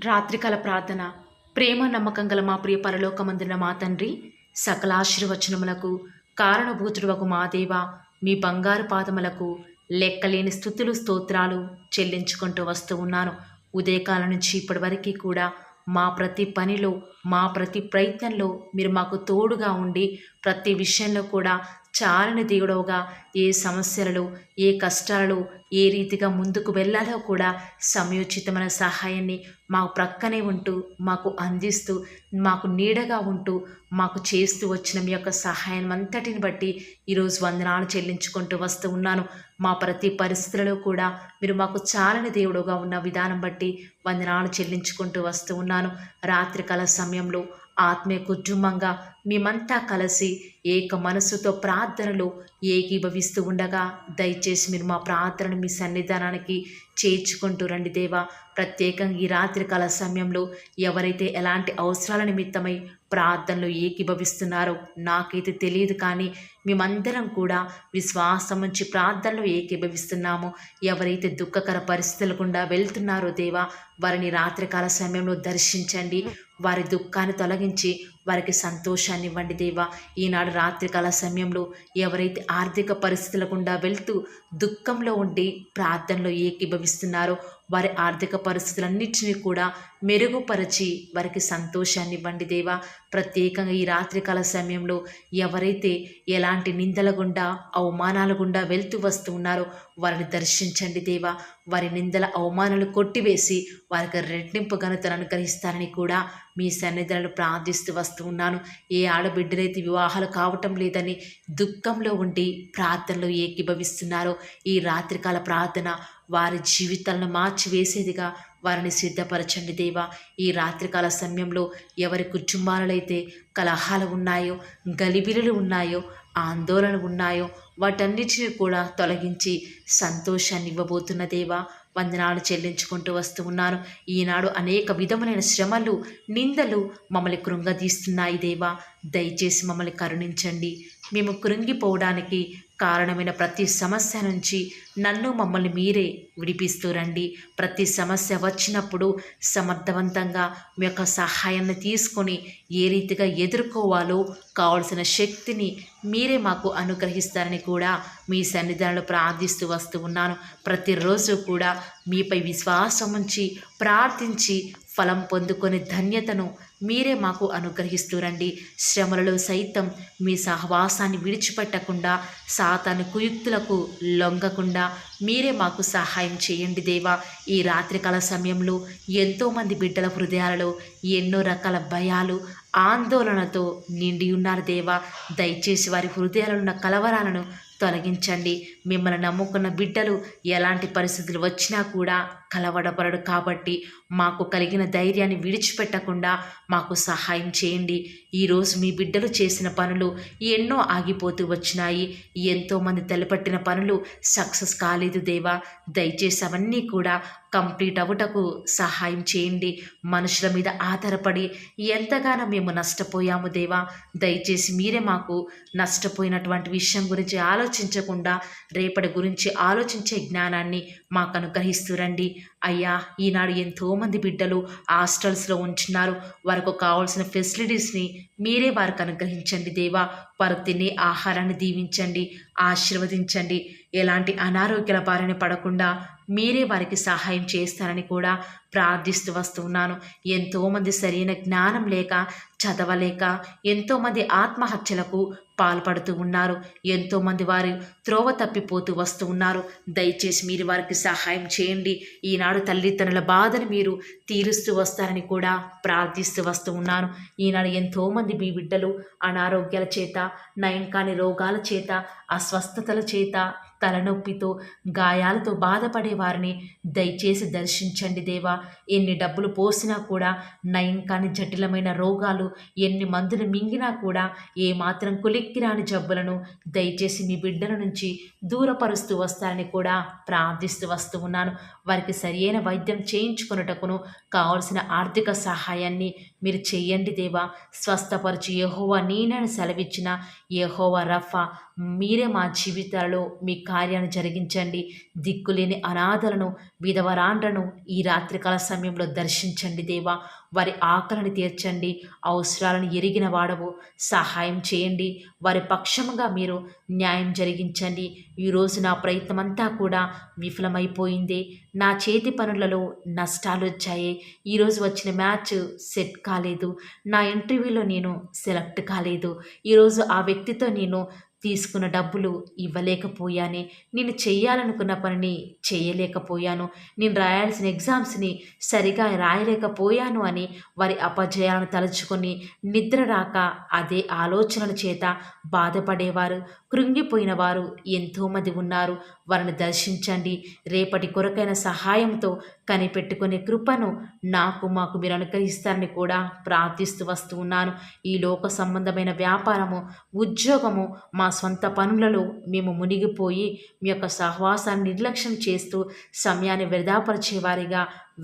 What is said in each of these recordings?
రాత్రికాల ప్రార్థన. ప్రేమ నమ్మకం గల మా ప్రియ పరలోకమందున మా తండ్రి, సకలాశీర్వచనములకు కారణభూతుడవగు మా దేవ, మీ బంగారు పాదములకు లెక్కలేని స్థుతులు స్తోత్రాలు చెల్లించుకుంటూ వస్తూ ఉన్నాను. ఉదయకాలం నుంచి ఇప్పటి వరకు కూడా మా ప్రతి పనిలో, మా ప్రతి ప్రయత్నంలో మీరు మాకు తోడుగా ఉండి, ప్రతి విషయంలో కూడా చాలని దేవుడవుగా, ఏ సమస్యలలో, ఏ కష్టాలలో ఏ రీతిగా ముందుకు వెళ్ళాలో కూడా సమయోచితమైన సహాయాన్ని మా ప్రక్కనే ఉంటూ, మాకు అందిస్తూ, మాకు నీడగా ఉంటూ, మాకు చేస్తూ వచ్చిన మీ యొక్క సహాయం అంతటిని బట్టి ఈరోజు వందనాలు చెల్లించుకుంటూ వస్తూ ఉన్నాను. మా ప్రతి పరిస్థితులలో కూడా మీరు మాకు చాలని దేవుడుగా ఉన్న విధానం బట్టి వందనాలు చెల్లించుకుంటూ వస్తూ ఉన్నాను. రాత్రికాల సమయంలో ఆత్మీయ కుటుంబంగా మేమంతా కలిసి ఏక మనసుతో ప్రార్థనలు ఏకీభవిస్తూ ఉండగా దయచేసి మీరు మా ప్రార్థనను మీ సన్నిధానానికి చేర్చుకుంటూ రండి దేవా. ప్రత్యేకంగా ఈ రాత్రికాల సమయంలో ఎవరైతే ఎలాంటి అవసరాల నిమిత్తమై ప్రార్థనలు ఏకీభవిస్తున్నారో నాకైతే తెలియదు, కానీ మేమందరం కూడా విశ్వాసం నుంచి ప్రార్థనలు ఏకీభవిస్తున్నాము. ఎవరైతే దుఃఖకర పరిస్థితుల గుండా వెళ్తున్నారో దేవా, వారిని రాత్రికాల సమయంలో దర్శించండి. వారి దుఃఖాన్ని తొలగించి వారికి సంతోషాన్ని ఇవ్వండి దేవా. ఈనాడు రాత్రికాల సమయంలో ఎవరైతే ఆర్థిక పరిస్థితుల గుండా వెళ్తూ దుఃఖంలో ఉండి ప్రార్థనలో ఏకీభవిస్తున్నారో వారి ఆర్థిక పరిస్థితులన్నింటినీ కూడా మెరుగుపరిచి వారికి సంతోషాన్ని ఇవ్వండి దేవా. ప్రత్యేకంగా ఈ రాత్రికాల సమయంలో ఎవరైతే ఎలాంటి నిందల గుండా, అవమానాల గుండా వెళ్తూ వస్తూ ఉన్నారో వారిని దర్శించండి దేవా. వారి నిందల అవమానాలు కొట్టివేసి వారికి రెట్టింపు ఘనతను అనుగ్రహిస్తారని కూడా మీ సన్నిధులను ప్రార్థిస్తూ వస్తూ ఉన్నాను. ఏ ఆడబిడ్డలైతే వివాహాలు కావటం లేదని దుఃఖంలో ఉండి ప్రార్థనలో ఏకీభవిస్తున్నారో ఈ రాత్రికాల ప్రార్థన వారి జీవితాలను మార్చివేసేదిగా వారిని సిద్ధపరచండి దేవా. ఈ రాత్రికాల సమయంలో ఎవరి కుటుంబాలలో అయితే కలహాలు ఉన్నాయో, గలిబిలులు ఉన్నాయో, ఆందోళన ఉన్నాయో వాటన్నిటిని కూడా తొలగించి సంతోషాన్ని ఇవ్వబోతున్న దేవా, వందనాలు చెల్లించుకుంటూ వస్తూ ఉన్నాను. ఈనాడు అనేక విధములైన శ్రమలు, నిందలు మమ్మల్ని కృంగదీస్తున్నాయి దేవా. దయచేసి మమ్మల్ని కరుణించండి. మేము కృంగిపోవడానికి కారణమైన ప్రతి సమస్య నుంచి మమ్మల్ని మీరే విడిపిస్తూ రండి. ప్రతి సమస్య వచ్చినప్పుడు సమర్థవంతంగా మీ యొక్క సహాయాన్ని తీసుకొని ఏ రీతిగా ఎదుర్కోవాలో కావలసిన శక్తిని మీరే మాకు అనుగ్రహిస్తారని కూడా మీ సన్నిధానంలో ప్రార్థిస్తూ వస్తూ ఉన్నాను. ప్రతిరోజు కూడా మీపై విశ్వాసం ఉంచి ప్రార్థించి ఫలం పొందుకొని ధన్యతను మీరే మాకు అనుగ్రహిస్తూ రండి. శ్రమలలో సైతం మీ సహవాసాన్ని విడిచిపెట్టకుండా, సాతాను కుయుక్తులకు లొంగకుండా మీరే మాకు సహాయం చేయండి దేవా. ఈ రాత్రికాల సమయంలో ఎంతోమంది బిడ్డల హృదయాలలో ఎన్నో రకాల భయాలు, ఆందోళనతో నిండి ఉన్నారు దేవా. దయచేసి వారి హృదయాలలో ఉన్న కలవరాలను తొలగించండి. మిమ్మల్ని నమ్ముకున్న బిడ్డలు ఎలాంటి పరిస్థితులు వచ్చినా కూడా కలవడపడడు కాబట్టి మాకు కలిగిన ధైర్యాన్ని విడిచిపెట్టకుండా మాకు సహాయం చేయండి. ఈరోజు మీ బిడ్డలు చేసిన పనులు ఎన్నో ఆగిపోతూ వచ్చినాయి. ఎంతోమంది తలపట్టిన పనులు సక్సెస్ కాలేదు దేవా. దయచేసి అవన్నీ కూడా కంప్లీట్ అవ్వటకు సహాయం చేయండి. మనుషుల మీద ఆధారపడి ఎంతగానో మేము నష్టపోయాము దేవా. దయచేసి మీరే మాకు నష్టపోయినటువంటి విషయం గురించి ఆలోచించకుండా రేపటి గురించి ఆలోచించే జ్ఞానాన్ని మాకు అనుగ్రహిస్తూ రండి. అయ్యా, ఈనాడు ఎంతోమంది బిడ్డలు హాస్టల్స్లో ఉంటున్నారు. వారికి కావాల్సిన ఫెసిలిటీస్ని మీరే వారికి అనుగ్రహించండి దేవా. వారు తినే ఆహారాన్ని దీవించండి, ఆశీర్వదించండి. ఎలాంటి అనారోగ్యాల బారిన పడకుండా మీరే వారికి సహాయం చేస్తారని కూడా ప్రార్థిస్తూ వస్తున్నాను. ఎంతోమంది సరైన జ్ఞానం లేక, చదవలేక ఎంతోమంది ఆత్మహత్యలకు పాల్పడుతూ ఉన్నారు. ఎంతోమంది వారు త్రోవ తప్పిపోతూ వస్తూ ఉన్నారు. దయచేసి మీరు వారికి సహాయం చేయండి. ఈనాడు తల్లిదండ్రుల బాధను మీరు తీరుస్తూ వస్తారని కూడా ప్రార్థిస్తూ వస్తూ ఉన్నాను. ఈనాడు ఎంతోమంది మీ బిడ్డలు అనారోగ్యాల చేత, నయం కాని రోగాల చేత, అస్వస్థతల చేత, తలనొప్పితో, గాయాలతో బాధపడే వారిని దయచేసి దర్శించండి దేవా. ఎన్ని డబ్బులు పోసినా కూడా నయం కాని జటిలమైన రోగాలు, ఎన్ని మందులు మింగినా కూడా ఏమాత్రం కులిక్కిరాని జబ్బులను దయచేసి మీ బిడ్డల నుంచి దూరపరుస్తూ వస్తారని కూడా ప్రార్థిస్తూ వస్తూ ఉన్నాను. వారికి సరియైన వైద్యం చేయించుకొనుటకును కావలసిన ఆర్థిక సహాయాన్ని మీరు చెయ్యండి దేవా. స్వస్థపరిచి యెహోవా నేనని సెలవిచ్చిన యెహోవా రఫా మీరే మా జీవితాలలో మీ కార్యాన్ని జరిగించండి. దిక్కులేని అనాథలను, విధవరాండ్రను ఈ రాత్రికాల సమయంలో దర్శించండి దేవా. వారి ఆకలిని తీర్చండి. అవసరాలను ఎరిగిన వాడవు, సహాయం చేయండి. వారి పక్షముగా మీరు న్యాయం జరిగించండి. ఈరోజు నా ప్రయత్నమంతా కూడా విఫలమైపోయింది. నా చేతి పనులలో నష్టాలు వచ్చాయి. ఈరోజు వచ్చిన మ్యాచ్ సెట్ కాలేదు. నా ఇంటర్వ్యూలో నేను సెలెక్ట్ కాలేదు. ఈరోజు ఆ వ్యక్తితో నేను తీసుకున్న డబ్బులు ఇవ్వలేకపోయానే. నేను చేయాలనుకున్న పనిని చేయలేకపోయాను. నేను రాయాల్సిన ఎగ్జామ్స్ని సరిగా రాయలేకపోయాను అని వారి అపజయాలను తలుచుకొని నిద్ర రాక అదే ఆలోచనల చేత బాధపడేవారు, కృంగిపోయిన వారు ఎంతోమంది ఉన్నారు. వారిని దర్శించండి. రేపటి కొరకైన సహాయంతో కనిపెట్టుకునే కృపను మాకు మీరు అనుగ్రహిస్తారని కూడా ప్రార్థిస్తూ వస్తూ ఉన్నాను. ఈ లోక సంబంధమైన వ్యాపారము, ఉద్యోగము, మా సొంత పనులలో మేము మునిగిపోయి మీ యొక్క సహవాసాన్ని నిర్లక్ష్యం చేస్తూ సమయాన్ని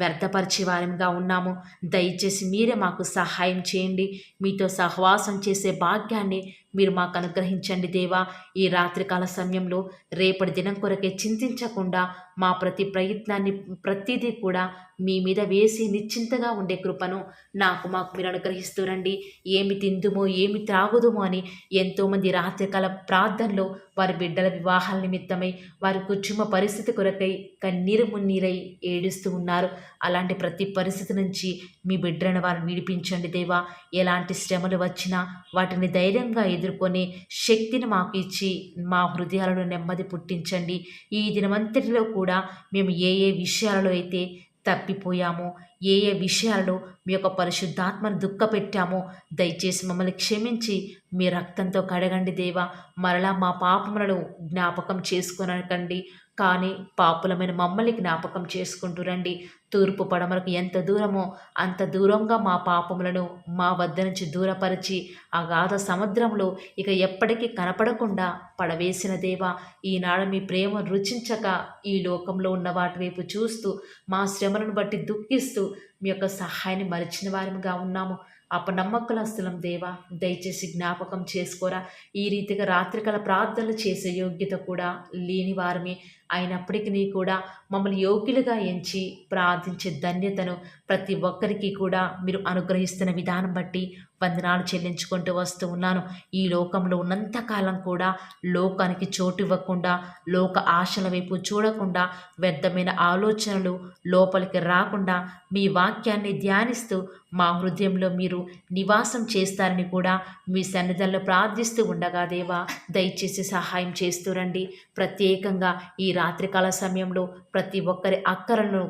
వ్యర్థపరిచేవారిగా ఉన్నాము. దయచేసి మీరే మాకు సహాయం చేయండి. మీతో సహవాసం చేసే భాగ్యాన్ని మీరు మాకు అనుగ్రహించండి దేవా. ఈ రాత్రికాల సమయంలో రేపటి దినం కొరకే చింతించకుండా మా ప్రతి ప్రయత్నాన్ని ప్రతిదీ కూడా మీ మీద వేసి నిశ్చింతగా ఉండే కృపను మాకు మీరు అనుగ్రహిస్తూరండి. ఏమి తిందుమో ఏమి త్రాగుదుమో అని ఎంతోమంది రాత్రికాల ప్రార్థనలో వారి బిడ్డల వివాహాల నిమిత్తమై, వారి కుటుంబ పరిస్థితి కొరకై కన్నీరు మున్నీరై ఏడుస్తూ ఉన్నారు. అలాంటి ప్రతి పరిస్థితి నుంచి మీ బిడ్డలను వారిని విడిపించండి దేవా. ఎలాంటి శ్రమలు వచ్చినా వాటిని ధైర్యంగా ఎదుర్కొనే శక్తిని మాకు ఇచ్చి మా హృదయాలను నెమ్మది పుట్టించండి. ఈ దినమంతటిలో కూడా మేము ఏ విషయాలలో అయితే తప్పిపోయామో, ఏ విషయాలలో మీ యొక్క పరిశుద్ధాత్మను దుఃఖపెట్టామో దయచేసి మమ్మల్ని క్షమించి మీ రక్తంతో కడగండి దేవా. మరలా మా పాపములను జ్ఞాపకం చేసుకొనకండి, కానీ పాపులమైన మమ్మల్ని జ్ఞాపకం చేసుకుంటూ రండి. తూర్పు పడమరకు ఎంత దూరమో అంత దూరంగా మా పాపములను మా వద్ద నుంచి దూరపరిచి అగాధ సముద్రంలో ఇక ఎప్పటికీ కనపడకుండా పడవేసిన దేవా. ఈనాడు మీ ప్రేమ రుచించక ఈ లోకంలో ఉన్న వాటి వైపు చూస్తూ మా శ్రమలను బట్టి దుఃఖిస్తూ మీ యొక్క సహాయాన్ని మరిచిన వారిగా ఉన్నాము. అపనమ్మకులస్తులం దేవా, దయచేసి జ్ఞాపకం చేసుకోరా. ఈ రీతిగా రాత్రికాల ప్రార్థనలు చేసే యోగ్యత కూడా లేని వారమే అయినప్పటికీ కూడా మమ్మల్ని యోగ్యులుగా ఎంచి ప్రార్థించే ధన్యతను ప్రతి ఒక్కరికి కూడా మీరు అనుగ్రహిస్తున్న విధానం బట్టి వందనాలు చెల్లించుకుంటూ వస్తూ ఉన్నాను. ఈ లోకంలో ఉన్నంతకాలం కూడా లోకానికి చోటు ఇవ్వకుండా, లోక ఆశల వైపు చూడకుండా, వ్యర్థమైన ఆలోచనలు లోపలికి రాకుండా మీ వాక్యాన్ని ధ్యానిస్తూ మా హృదయంలో మీరు నివాసం చేస్తారని కూడా మీ సన్నిధంలో ప్రార్థిస్తూ ఉండగా దేవా, దయచేసి సహాయం చేస్తూ రండి. ప్రత్యేకంగా ఈ రాత్రికాల సమయంలో ప్రతి ఒక్కరి అక్కరలను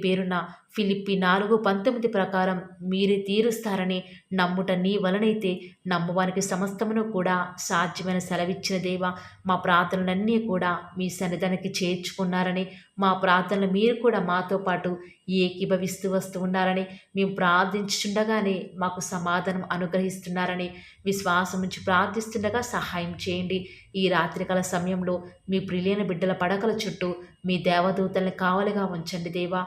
పేరున ఫిలిప్పి 4:19 ప్రకారం మీరే తీరుస్తారని నమ్ముట నీ వలనైతే నమ్మువానికి సమస్తమును కూడా సాధ్యమైన సెలవిచ్చిన దేవా, మా ప్రార్థనలన్నీ కూడా మీ సన్నిధానికి చేర్చుకున్నారని, మా ప్రార్థనలు మీరు కూడా మాతో పాటు ఏకీభవిస్తూ వస్తూ ఉన్నారని, మేము ప్రార్థించుండగానే మాకు సమాధానం అనుగ్రహిస్తున్నారని విశ్వాసం నుంచి ప్రార్థిస్తుండగా సహాయం చేయండి. ఈ రాత్రికాల సమయంలో మీ ప్రియులైన బిడ్డల పడకల చుట్టూ మీ దేవదూతల్ని కావలిగా ఉంచండి దేవా.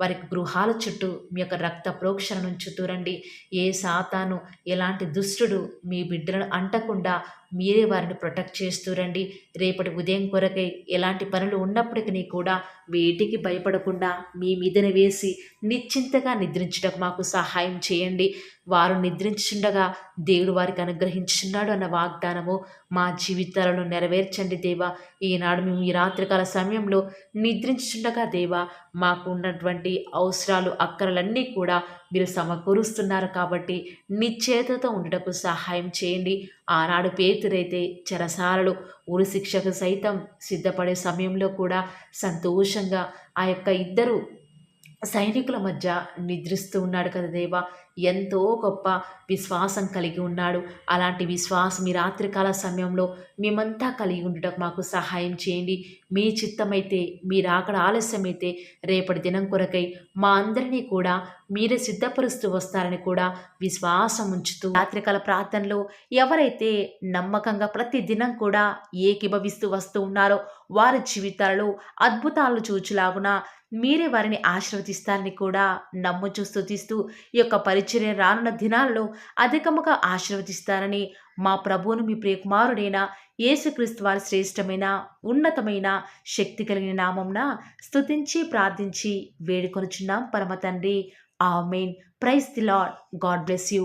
వారి గృహాల చుట్టూ మీ యొక్క రక్త ప్రోక్షణ ఉంచుతూరండి. ఏ సాతాను, ఎలాంటి దుష్టుడు మీ బిడ్డలను అంటకుండా మీరే వారిని ప్రొటెక్ట్ చేస్తూరండి. రేపటి ఉదయం కొరకై ఎలాంటి పనులు ఉన్నప్పటికీ కూడా వేటికి భయపడకుండా మీ మీదన వేసి నిశ్చింతగా నిద్రించడానికి మాకు సహాయం చేయండి. వారు నిద్రించుండగా దేవుడు వారికి అనుగ్రహించున్నాడు అన్న వాగ్దానము మా జీవితాలను నెరవేర్చండి దేవా. ఈనాడు మేము ఈ రాత్రికాల సమయంలో నిద్రించుండగా దేవా, మాకు ఉన్నటువంటి అవసరాలు, అక్కరలన్నీ కూడా మీరు సమకూరుస్తున్నారు కాబట్టి నిశ్చేతతో ఉండటకు సహాయం చేయండి. ఆనాడు పేతురైతే చెరసాలలు, ఉరి శిక్షకు సైతం సిద్ధపడే సమయంలో కూడా సంతోషంగా ఆ యొక్క ఇద్దరు సైనికుల మధ్య నిద్రిస్తూ ఉన్నాడు కదా దేవా. ఎంతో గొప్ప విశ్వాసం కలిగి ఉన్నాడు. అలాంటి విశ్వాసం ఈ రాత్రికాల సమయంలో మేమంతా కలిగి ఉండటం మాకు సహాయం చేయండి. మీ చిత్తమైతే, మీరు అక్కడ ఆలస్యమైతే రేపటి దినం కొరకై మా అందరినీ కూడా మీరే సిద్ధపరుస్తూ వస్తారని కూడా విశ్వాసం ఉంచుతూ రాత్రికాల ప్రార్థనలో ఎవరైతే నమ్మకంగా ప్రతి దినం కూడా ఏకీభవిస్తూ వస్తూ ఉన్నారో వారి జీవితాలలో అద్భుతాలను చూచులాగున మీరే వారిని ఆశీర్వదిస్తారని కూడా నమ్ముచూ స్తుతిస్తూ ఈ యొక్క పరిచర్య రానున్న దినాల్లో అధికముగా ఆశీర్వదిస్తారని మా ప్రభువును, మీ ప్రియకుమారుడైన యేసుక్రీస్తు వారి శ్రేష్టమైన ఉన్నతమైన శక్తి కలిగిన నామంన స్తుతించి ప్రార్థించి వేడుకొనుచున్నాం పరమ తండ్రి. Amen. Praise the Lord. God bless you.